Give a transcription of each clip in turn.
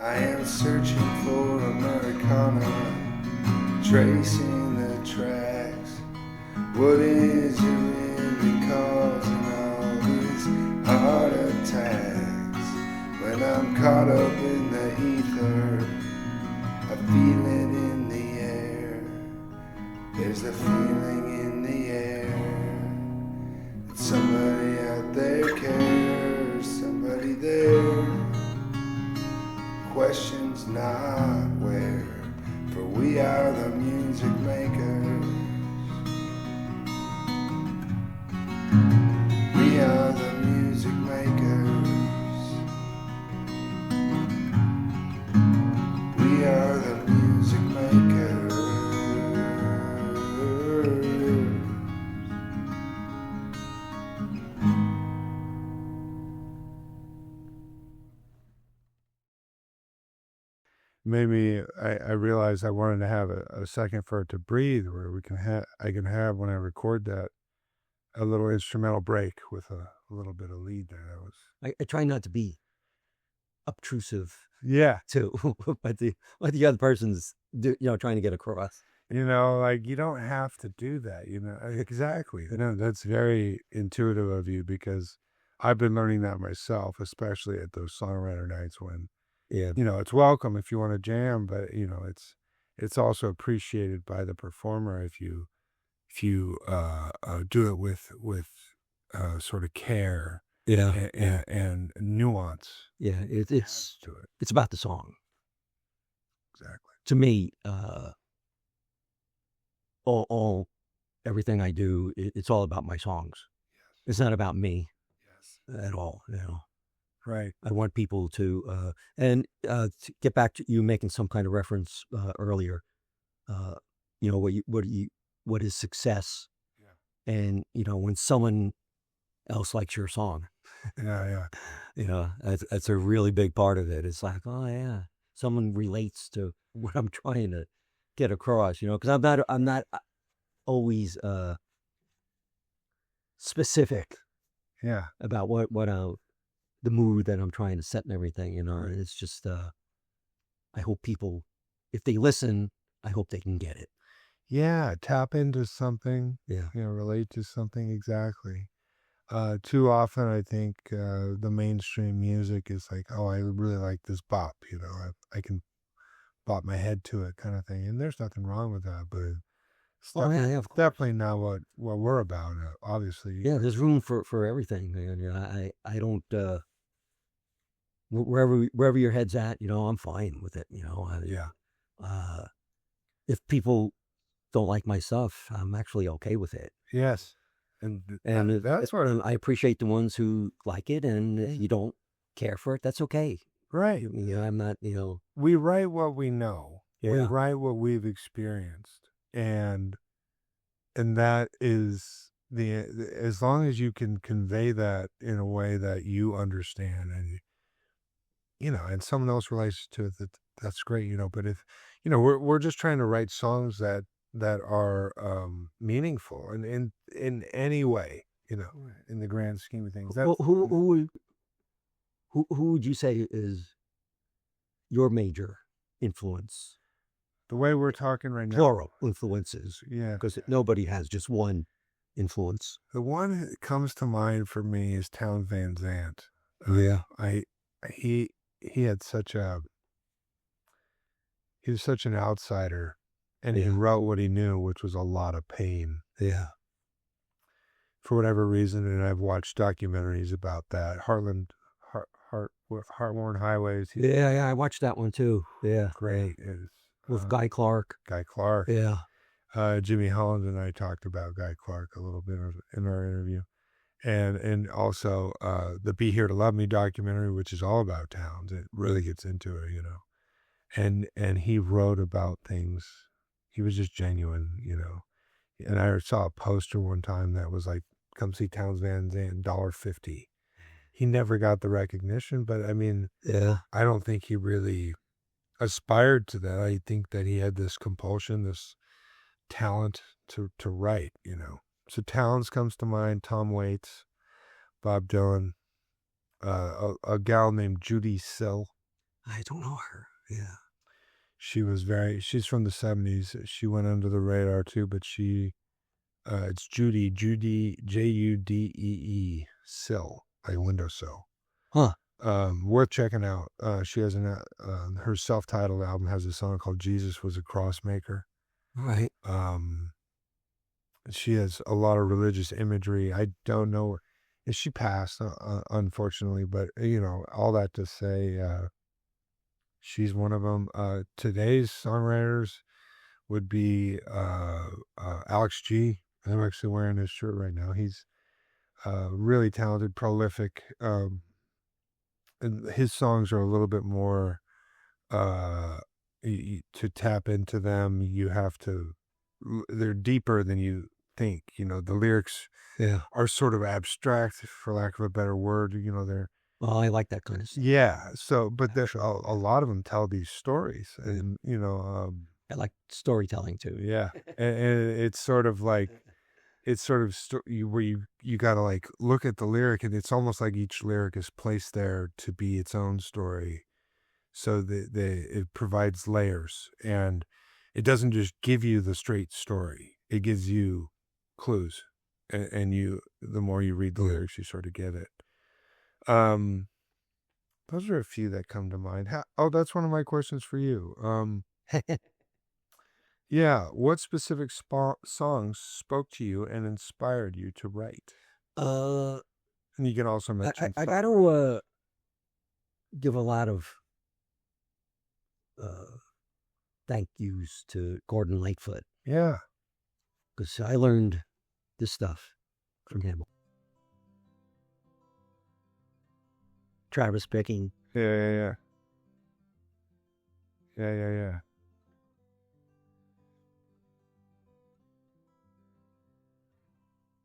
I am searching for Americana, tracing the tracks. What is it really causing all these heart attacks? When I'm caught up in the ether, I feel it in the air. There's a feeling in the air that somebody out there cares, somebody there. Questions not where, for we are the music makers. We are the music makers. We are the music makers. Made me, I realized I wanted to have a second for it to breathe, where I can have, when I record that, a little instrumental break with a little bit of lead there. That was, I try not to be obtrusive yeah, too, but the other person's trying to get across. Like, you don't have to do that, exactly. That's very intuitive of you, because I've been learning that myself, especially at those songwriter nights when, Yeah. it's welcome if you want to jam, but it's also appreciated by the performer if you do it with sort of care, and nuance. Yeah, it's to it. It's about the song. Exactly. To me, everything I do, it's all about my songs. Yes. It's not about me. Yes. At all. Right. I want people to to get back to you making some kind of reference earlier. What is success? Yeah. And when someone else likes your song. Yeah. That's a really big part of it. It's like, oh yeah, someone relates to what I'm trying to get across. Because I'm not always specific. Yeah. About what the mood that I'm trying to set and everything. And it's just I hope people, if they listen, I hope they can get it. Yeah, tap into something. Yeah. Relate to something. Exactly. Too often, I think the mainstream music is like, oh, I really like this bop. I can bop my head to it, kind of thing. And there's nothing wrong with that, but it's of course. definitely not what we're about. Obviously. Yeah, there's room for everything. I don't. Wherever your head's at, I'm fine with it. Yeah. If people don't like my stuff, I'm actually okay with it. Yes. And that's what I appreciate the ones who like it, and if you don't care for it, that's okay. Right. I'm not, We write what we know. Yeah. We write what we've experienced. And that is as long as you can convey that in a way that you understand, and and someone else relates to it, that's great, but if we're just trying to write songs that are meaningful and in any way, in the grand scheme of things. Who would you say is your major influence? The way we're talking right now. Plural influences. Yeah. Because nobody has just one influence. The one that comes to mind for me is Townes Van Zandt. Yeah. He had he was such an outsider, and he wrote what he knew, which was a lot of pain. Yeah. For whatever reason, and I've watched documentaries about that. Heartworn Highways. Yeah, I watched that one too. Yeah. Great. With Guy Clark. Yeah. Jimmy Holland and I talked about Guy Clark a little bit in our interview. And also the Be Here to Love Me documentary, which is all about Townes. It really gets into it, And he wrote about things. He was just genuine, And I saw a poster one time that was like, come see Townes Van Zandt, $1.50. He never got the recognition, but I mean, I don't think he really aspired to that. I think that he had this compulsion, this talent to write, So Townes comes to mind, Tom Waits, Bob Dylan, a gal named Judy Sill. I don't know her. Yeah. She's from the 70s. She went under the radar too, but it's Judy, Judee, Sill, like windowsill. Huh. Worth checking out. She has her self-titled album has a song called Jesus Was a Crossmaker. All right. She has a lot of religious imagery. I don't know if she passed, unfortunately, but all that to say, she's one of them. Today's songwriters would be Alex G. I'm actually wearing his shirt right now. He's really talented, prolific. And his songs are a little bit more to tap into them. You have to. They're deeper than you think. The lyrics are sort of abstract, for lack of a better word. They're. Well, I like that kind of stuff. Yeah. So, but there's a lot of them tell these stories, and I like storytelling too. Yeah, and it's sort of like, where you gotta like look at the lyric, and it's almost like each lyric is placed there to be its own story, so it provides layers, and it doesn't just give you the straight story. It gives you clues, and the more you read the lyrics, you sort of get it. Those are a few that come to mind. That's one of my questions for you. Yeah, what specific songs spoke to you and inspired you to write? And you can also mention. I got to give a lot of thank yous to Gordon Lightfoot. Yeah. Because I learned this stuff from him. Travis Picking. Yeah.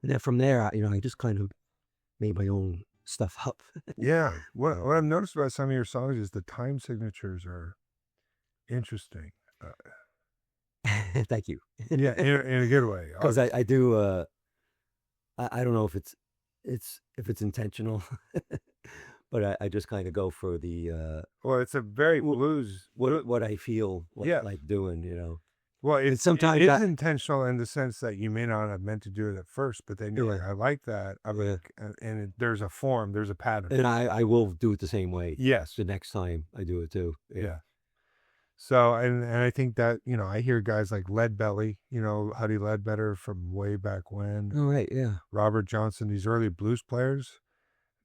And then from there, I just kind of made my own stuff up. Yeah. What I've noticed about some of your songs is the time signatures are interesting. Thank you. Yeah, in a good way. Because I do. I don't know if it's intentional, but I just kind of go for the. Well, it's a very blues. What I feel like doing, Well, it is intentional in the sense that you may not have meant to do it at first, but then you're like, I like that. There's a form, there's a pattern. And I will do it the same way. Yes. The next time I do it too. Yeah. So, and I think that, I hear guys like Leadbelly, Huddy Ledbetter from way back when. Oh, right, yeah. Robert Johnson, these early blues players,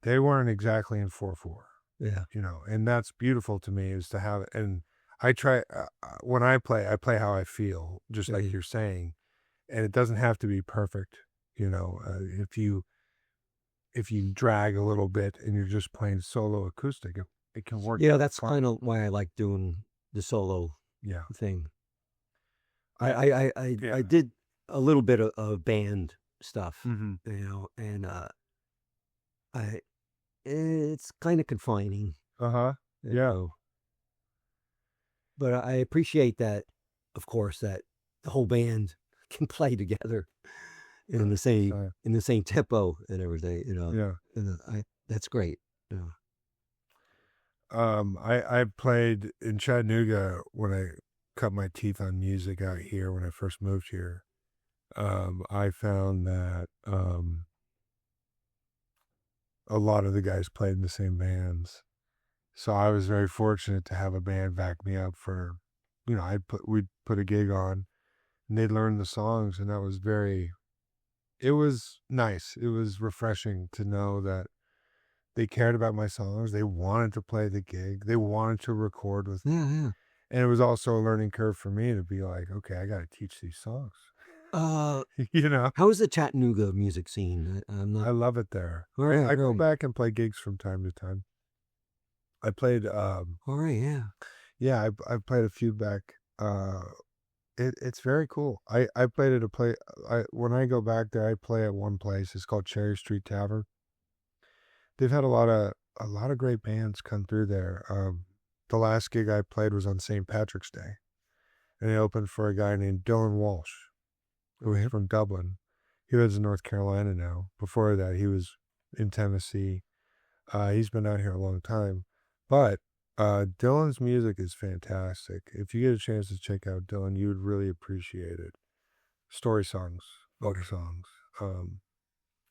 they weren't exactly in 4/4. Yeah. And that's beautiful to me, is to have, and I try, when I play how I feel, just like you're saying, and it doesn't have to be perfect. If you drag a little bit and you're just playing solo acoustic, it can work. Yeah, that's kind of why I like doing the solo thing. I did a little bit of band stuff, and it's kind of confining. Yeah. But I appreciate that, of course, that the whole band can play together in the same tempo and everything. Yeah. And that's great. Yeah. I played in Chattanooga when I cut my teeth on music out here when I first moved here. I found that a lot of the guys played in the same bands. So I was very fortunate to have a band back me up for, we'd put a gig on and they'd learn the songs, and it was nice. It was refreshing to know that they cared about my songs. They wanted to play the gig. They wanted to record with me. Yeah. And it was also a learning curve for me to be like, okay, I got to teach these songs. How is the Chattanooga music scene? I love it there. All right, I go back and play gigs from time to time. I played. All right, yeah. Yeah, I played a few back. It's very cool. I played at a place. When I go back there, I play at one place. It's called Cherry Street Tavern. They've had a lot of great bands come through there. The last gig I played was on St. Patrick's Day, and they opened for a guy named Dylan Walsh, who is from Dublin. He lives in North Carolina now. Before that, he was in Tennessee. He's been out here a long time. But Dylan's music is fantastic. If you get a chance to check out Dylan, you would really appreciate it. Story songs, folk songs.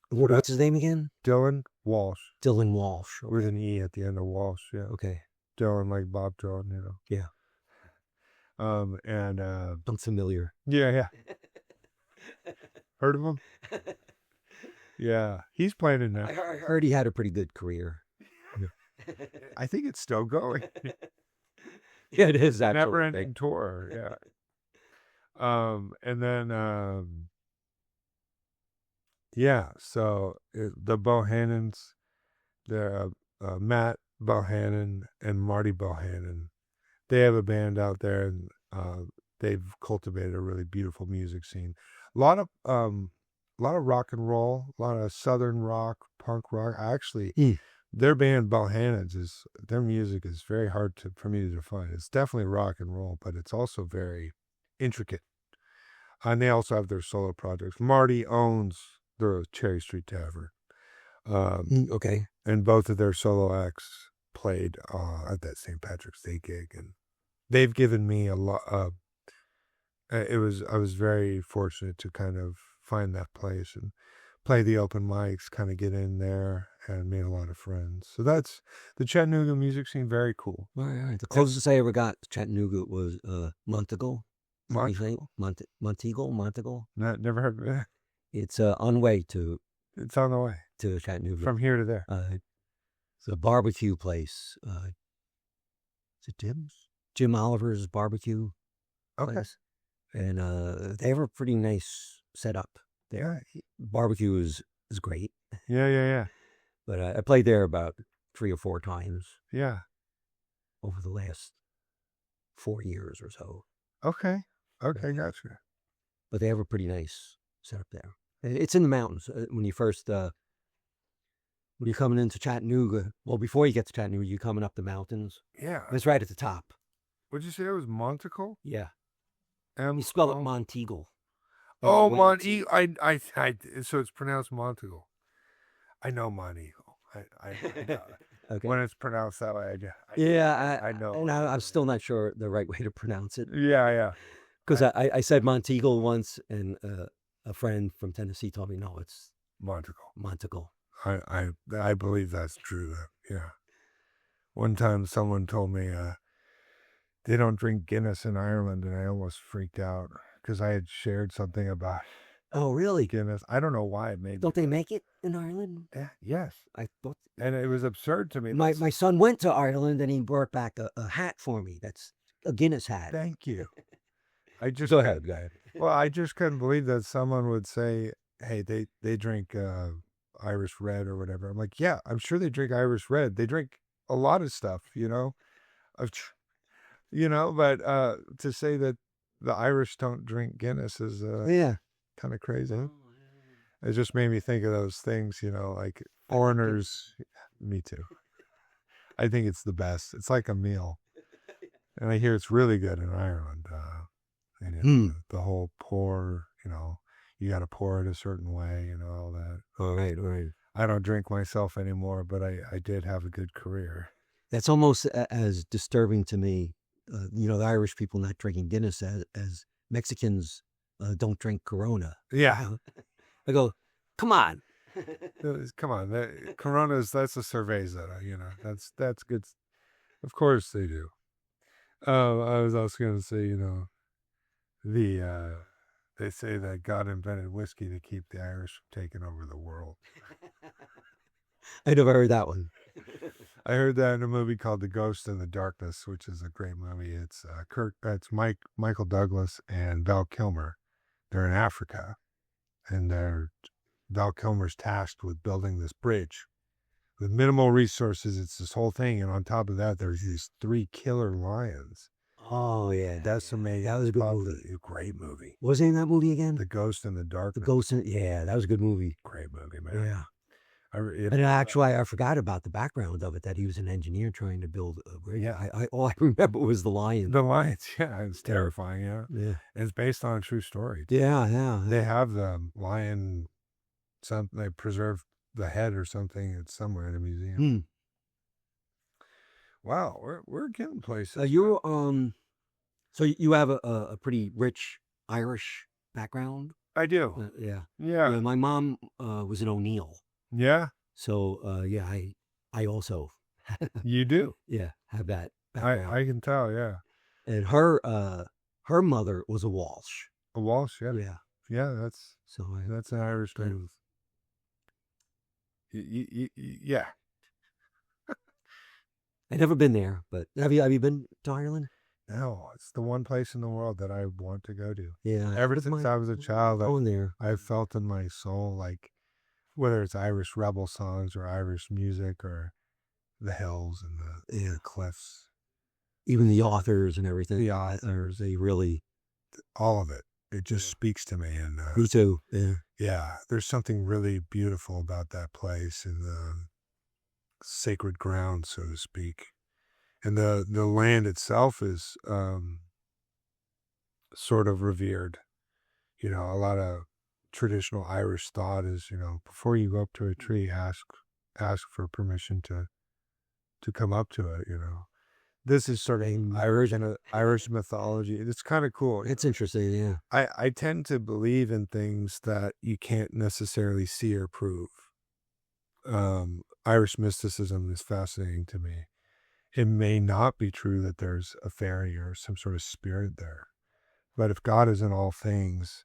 What's his name again? Dylan Walsh. Dylan Walsh. With an E at the end of Walsh, yeah. Okay. Dylan, like Bob Dylan, you know. Yeah. I'm familiar. Yeah. Heard of him? Yeah. He's playing it now. I heard he had a pretty good career. I think it's still going. Yeah, it is. Never ending tour, yeah. And then, so the Bohannons, they're Matt Bohannon and Marty Bohannon. They have a band out there, and they've cultivated a really beautiful music scene. A lot of rock and roll, a lot of southern rock, punk rock. Actually, their band Bohannons their music is very hard for me to define. It's definitely rock and roll, but it's also very intricate. And they also have their solo projects. Marty owns the Cherry Street Tavern. Okay. And both of their solo acts played at that St. Patrick's Day gig, and they've given me a lot. I was very fortunate to kind of find that place and play the open mics, kind of get in there, and made a lot of friends. So that's the Chattanooga music scene. Very cool. All right. The closest I ever got to Chattanooga was Monteagle. Monteagle. Never heard of it. It's on the way to. It's on the way to Chattanooga from here to there. It's a barbecue place. Is it Tim's? Jim Oliver's barbecue place. And they have a pretty nice setup there. Barbecue is great. Yeah. But I played there about 3 or 4 times. Yeah. Over the last 4 years or so. Okay, gotcha. But they have a pretty nice setup there. It's in the mountains. When you first, when you're coming into Chattanooga, well, before you get to Chattanooga, you're coming up the mountains. Yeah. It's right at the top. Would you say it was Monteagle? Yeah. You spell it Monteagle. Oh, Monteagle. I so it's pronounced Monteagle. I know Monteagle. I know. Okay. When it's pronounced that way, I know. And I'm still not sure the right way to pronounce it. Yeah. Because I said Monteagle once, and a friend from Tennessee told me, no, it's Monteagle. Monteagle. I believe that's true. Yeah. One time someone told me they don't drink Guinness in Ireland, and I almost freaked out because I had shared something about. Oh, really? Guinness. I don't know why it made. Don't they make it in Ireland? Yeah. Yes. I thought. And it was absurd to me. My son went to Ireland, and he brought back a hat for me. That's a Guinness hat. Thank you. Go ahead, guy. Well, I just couldn't believe that someone would say, "Hey, they drink Irish Red or whatever." I'm like, yeah, I'm sure they drink Irish Red. They drink a lot of stuff, but to say that the Irish don't drink Guinness is kind of crazy. It just made me think of those things, like foreigners. Me too. I think it's the best. It's like a meal, and I hear it's really good in Ireland. The whole pour, you got to pour it a certain way, all that. All right. I don't drink myself anymore, but I did have a good career. That's almost as disturbing to me, the Irish people not drinking Guinness as Mexicans don't drink Corona. Yeah. I go, come on. Come on. Corona's, that's a cerveza, that's good. Of course they do. I was also going to say, they say that God invented whiskey to keep the Irish from taking over the world. I never heard that one. I heard that in a movie called The Ghost in the Darkness, which is a great movie. It's Michael Douglas and Val Kilmer. They're in Africa, and Val Kilmer's tasked with building this bridge with minimal resources. It's this whole thing, and on top of that, there's these 3 killer lions. Oh, yeah. That's amazing. That was a good movie. A great movie. What was the name of that movie again? The Ghost in the Darkness. That was a good movie. Great movie, man. Yeah. And actually, I forgot about the background of it, that he was an engineer trying to build a bridge. Yeah. All I remember was the lion. The lions, yeah. It's terrifying, yeah. Yeah. It's based on a true story. Yeah. They have the lion, they preserve the head or something. It's somewhere in a museum. Wow, we're getting places. So you have a pretty rich Irish background? I do. Yeah. Yeah. My mom was an O'Neill. Yeah. So yeah, I also You do. have that background. I can tell. Yeah. And her mother was a Walsh. A Walsh. Yeah. Yeah. Yeah. That's an Irish name. Yeah. I've never been there, but have you been to Ireland? No, it's the one place in the world that I want to go to. Yeah. Ever since I was a child, going there, I've felt in my soul, like, whether it's Irish rebel songs or Irish music or the hills and the cliffs. Even the authors and everything. The authors. They really... all of it. It just speaks to me. And me too. Yeah. Yeah. There's something really beautiful about that place and the sacred ground, so to speak. And the land itself is sort of revered. A lot of traditional Irish thought is, before you go up to a tree, ask for permission to come up to it. This is sort of Irish mythology. It's kind of cool. It's interesting. Yeah. I tend to believe in things that you can't necessarily see or prove. Irish mysticism is fascinating to me. It may not be true that there's a fairy or some sort of spirit there, but if God is in all things,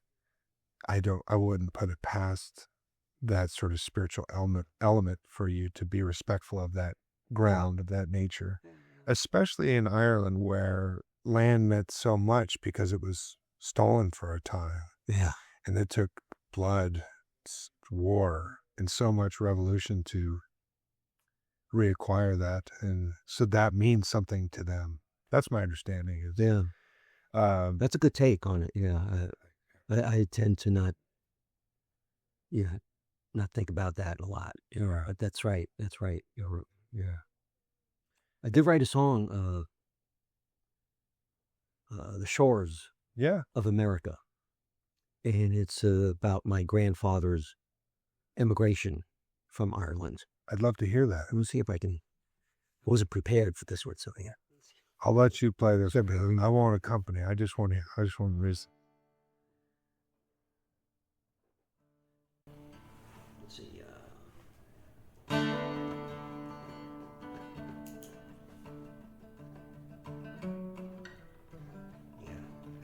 I wouldn't put it past that sort of spiritual element for you to be respectful of that ground, of that nature, especially in Ireland where land meant so much because it was stolen for a time. Yeah. And it took blood, war, and so much revolution to reacquire that, and so that means something to them. That's my understanding. That's a good take on it. Yeah, I tend to not think about that a lot. Right. But that's right. Yeah. I did write a song, "The Shores of America," and it's about my grandfather's emigration from Ireland. I'd love to hear that. Let me see if I can. I wasn't prepared for this one, so yeah. I'll let you play this. I won't accompany. I just want to listen. Let's see.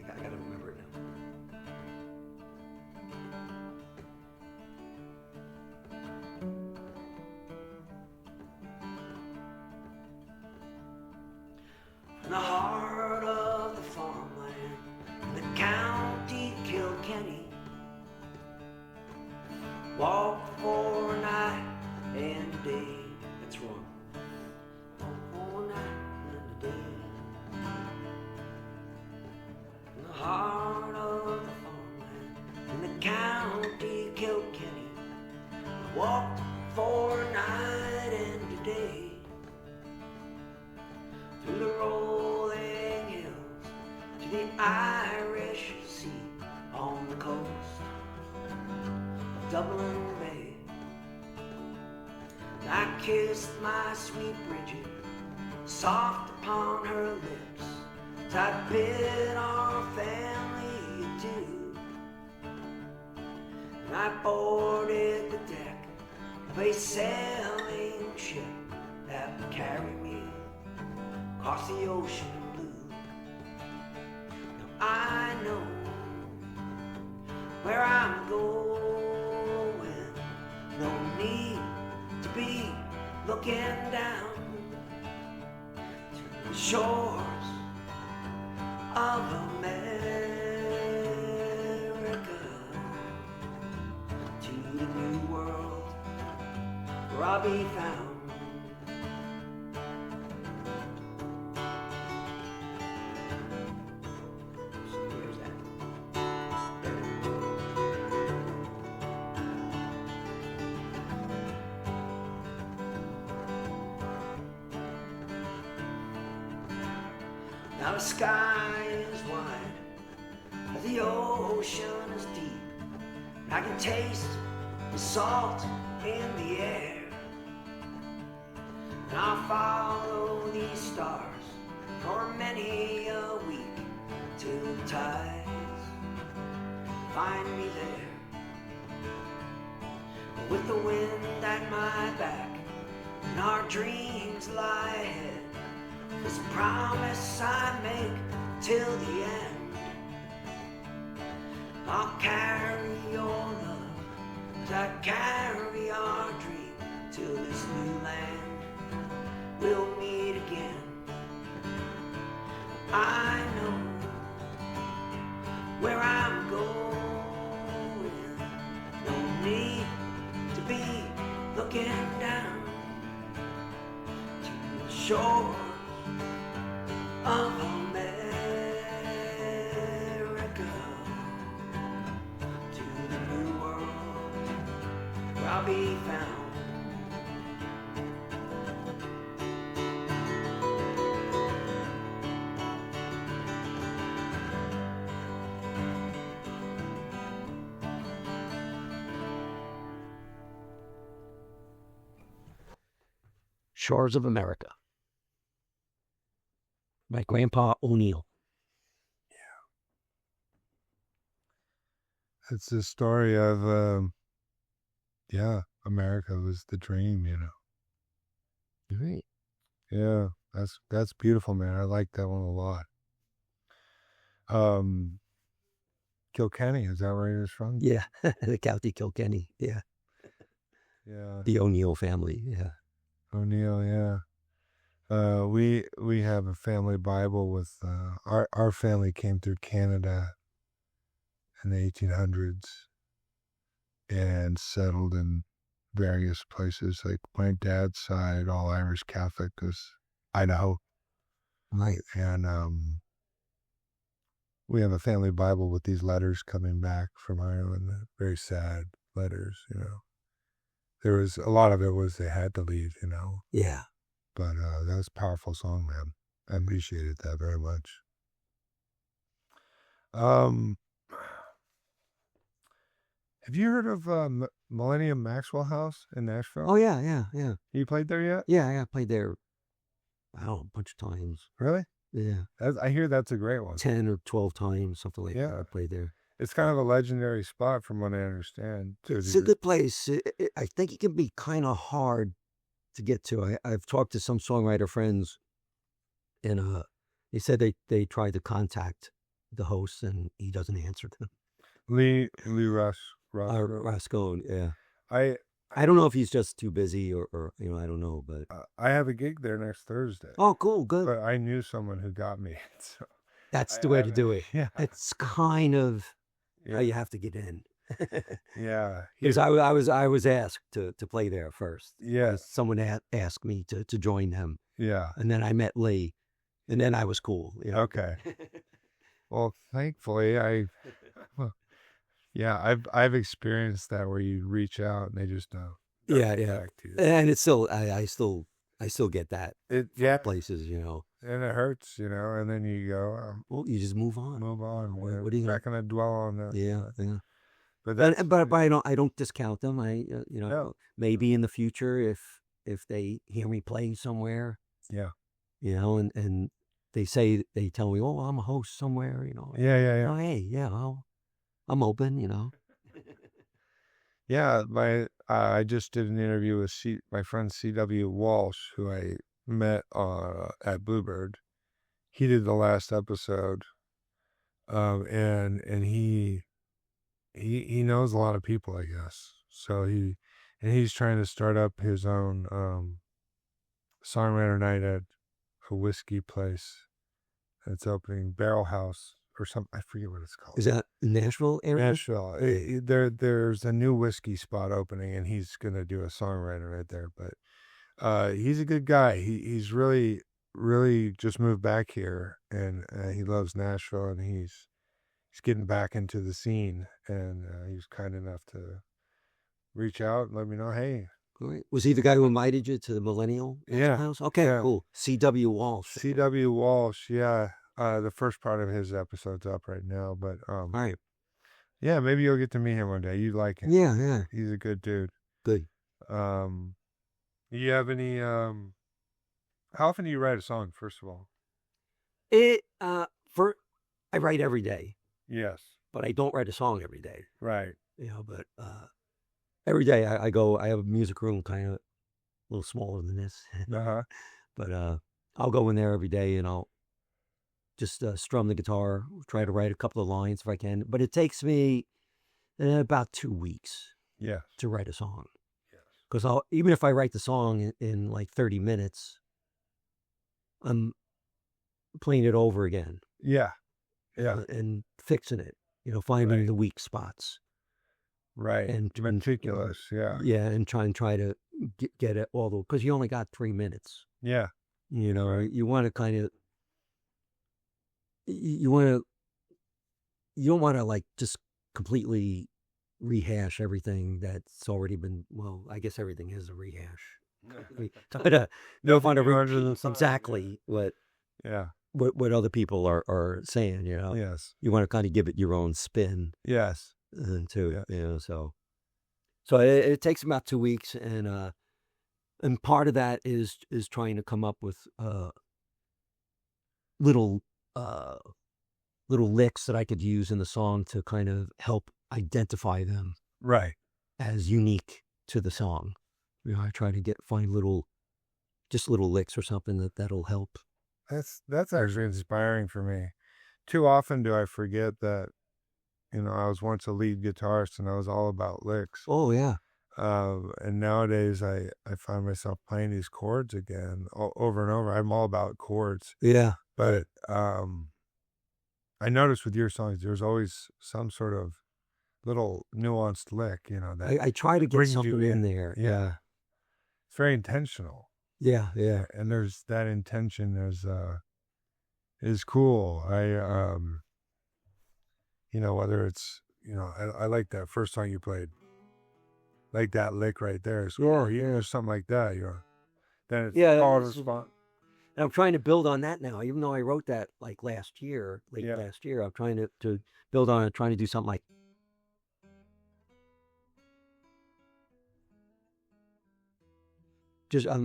I gotta remember it now. In the heart of the farmland, in the county Kilkenny, walk for a night and a day. That's wrong. Walk for a night and a day. In the heart of the farmland, in the county Kilkenny, I walked for a night and a day. Through the rolling hills to the Irish Sea, on the coast of Dublin Bay. And I kissed my sweet Bridget, soft upon her lips, as I bid our family adieu. And I boarded the deck of a sailing ship that would carry me across the ocean blue. Now I know where I'm going, no need to be looking down to the shores of America, to the new world where I'll be found. Now the sky is wide, the ocean is deep, and I can taste the salt in the air. and I'll follow these stars for many a week till the tides find me there, with the wind at my back and our dreams lie ahead. There's a promise I make till the end. I'll carry your love as I carry our dream till this new land we'll meet again. I know where I'm going. No need to be looking down to the shore of America, to the new world where I'll be found. Shores of America by Grandpa O'Neill. It's the story of, America was the dream, you know. Right. Yeah, that's beautiful, man. I like that one a lot. Kilkenny, is that where he was from? Yeah, the County Kilkenny. Yeah, Yeah. the O'Neill family. Yeah. O'Neill, yeah. We have a family Bible with our family came through Canada in the 1800s and settled in various places. Like my dad's side, all Irish Catholic, because Idaho. Right. And we have a family Bible with these letters coming back from Ireland. Very sad letters, you know. There was a lot of it was they had to leave, you know. Yeah. But that was a powerful song, man. I appreciated that very much. Have you heard of Millennium Maxwell House in Nashville? Oh, yeah. You played there yet? Yeah, I played there, a bunch of times. Really? Yeah. I hear that's a great one. 10 or 12 times, something like that. I played there. It's kind of a legendary spot from what I understand. It's a good place. I think it can be kind of hard to get to. I've talked to some songwriter friends, and they said they tried to contact the host, and he doesn't answer them. Lee Rascone, yeah. I don't know if he's just too busy or I don't know, but I have a gig there next Thursday. Oh, cool, good. But I knew someone who got me. So that's the way to do it. Yeah. It's kind of how you have to get in. Yeah. Because I was asked to play there first. Yes. Someone asked me to join them. Yeah. And then I met Lee, and then I was cool. You know? Okay. Well, thankfully, I've experienced that where you reach out and they just don't. Yeah. Back to you. And it's still, I still get that. Places, you know. And it hurts, you know. And then you go, well, you just move on. Move on. What are you not going to dwell on that? Yeah. But I don't discount them. Maybe in the future if they hear me playing somewhere. Yeah. You know, and they tell me, oh, I'm a host somewhere. You know. Yeah. Oh, hey, yeah. I'm open. You know. Yeah, I just did an interview with my friend C.W. Walsh, who I met at Bluebird. He did the last episode, and he knows a lot of people, I guess. So he's trying to start up his own songwriter night at a whiskey place that's opening, Barrel House. Or something, I forget what it's called. Is that Nashville area? Nashville. There's a new whiskey spot opening, and he's gonna do a songwriter right there. But he's a good guy. He's really, really just moved back here, and he loves Nashville, and he's getting back into the scene. And he was kind enough to reach out and let me know, hey. Great. Was he the guy who invited you to the Millennial House? Okay, yeah. Cool. C.W. Walsh. C.W. Walsh, yeah. The first part of his episode's up right now, but all right. Yeah, maybe you'll get to meet him one day. You'd like him. Yeah. He's a good dude. Good. You have any How often do you write a song, first of all? I write every day, Yes. but I don't write a song every day. Right. But every day I go. I have a music room, kind of a little smaller than this, Uh-huh. but I'll go in there every day and I'll just strum the guitar, try to write a couple of lines if I can. But it takes me about 2 weeks to write a song. Because even if I write the song in like 30 minutes, I'm playing it over again. Yeah. And fixing it, finding the weak spots. Right. And meticulous. Yeah. Yeah, and try to get it all the, because you only got 3 minutes. Yeah. You want to kind of, you don't want to like just completely rehash everything that's already been, well, I guess everything is a rehash. No fun to exactly what other people are saying, Yes. You want to kind of give it your own spin. Yes. Too, so it takes about 2 weeks, and part of that is trying to come up with little licks that I could use in the song to kind of help identify them right as unique to the song. I try to find little licks or something that'll help. That's actually inspiring for me. Too often do I forget that, I was once a lead guitarist and I was all about licks. Oh yeah. And nowadays I find myself playing these chords again over and over. I'm all about chords. Yeah. But I noticed with your songs, there's always some sort of little nuanced lick, that I try to get something in there. Yeah. It's very intentional. Yeah. And there's that intention is cool. Whether it's, I like that first song you played, like that lick right there. So, something like that. Then it's called response. And I'm trying to build on that now, even though I wrote that like last year. I'm trying to build on it, trying to do something like. Just I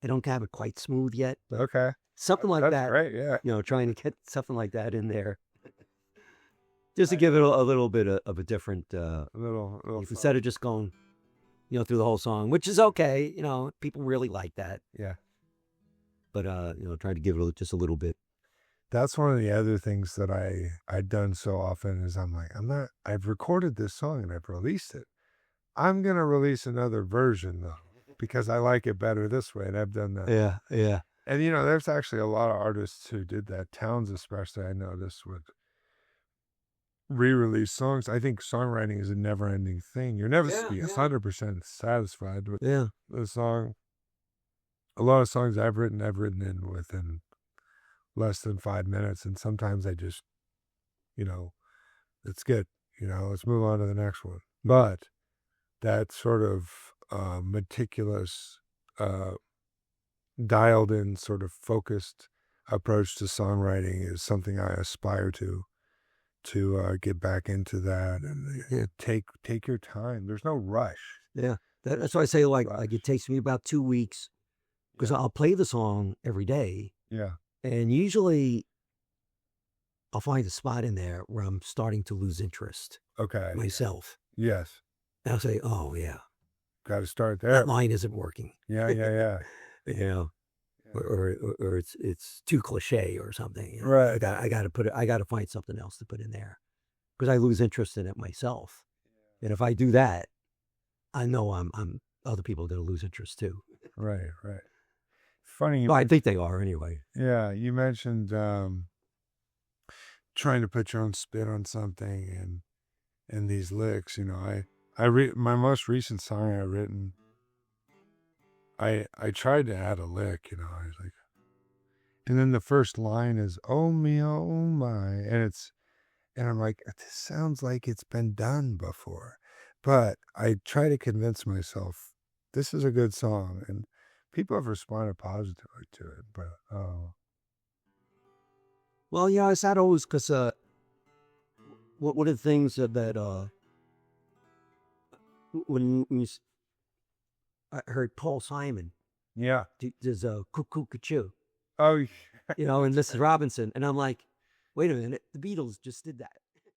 don't have it quite smooth yet. But okay. Something like that. Right. Yeah. Trying to get something like that in there. Just to give it a little bit of a different, little instead of just going, through the whole song, which is okay. People really like that. Yeah. But, trying to give it just a little bit. That's one of the other things that I've done so often is I've recorded this song and I've released it. I'm going to release another version though, because I like it better this way. And I've done that. Yeah. And, there's actually a lot of artists who did that. Towns especially, I noticed, would re-release songs. I think songwriting is a never-ending thing. You're never 100% satisfied with the song. A lot of songs I've written in within less than 5 minutes, and sometimes I just, it's good. Let's move on to the next one. But that sort of meticulous, dialed-in, sort of focused approach to songwriting is something I aspire to get back into that and take your time. There's no rush. Yeah, that's why I say like it takes me about 2 weeks because I'll play the song every day. Yeah, and usually I'll find a spot in there where I'm starting to lose interest. Okay. Myself. Yes. And I'll say, oh yeah, got to start there. That line isn't working. Yeah. Or it's too cliche or something. Right. I got to find something else to put in there because I lose interest in it myself. And if I do that, I know I'm other people are going to lose interest too. Right. Funny. I think they are anyway. Yeah. You mentioned trying to put your own spin on something and these licks. My most recent song I've written, I tried to add a lick, I was like, and then the first line is, oh me, oh my, and I'm like, this sounds like it's been done before, but I try to convince myself this is a good song, and people have responded positively to it, but well, yeah, it's not always because one of the things that when I heard Paul Simon Yeah. There's a cuckoo cachoo, Oh, and Mrs. Robinson. And I'm like, wait a minute, the Beatles just did that.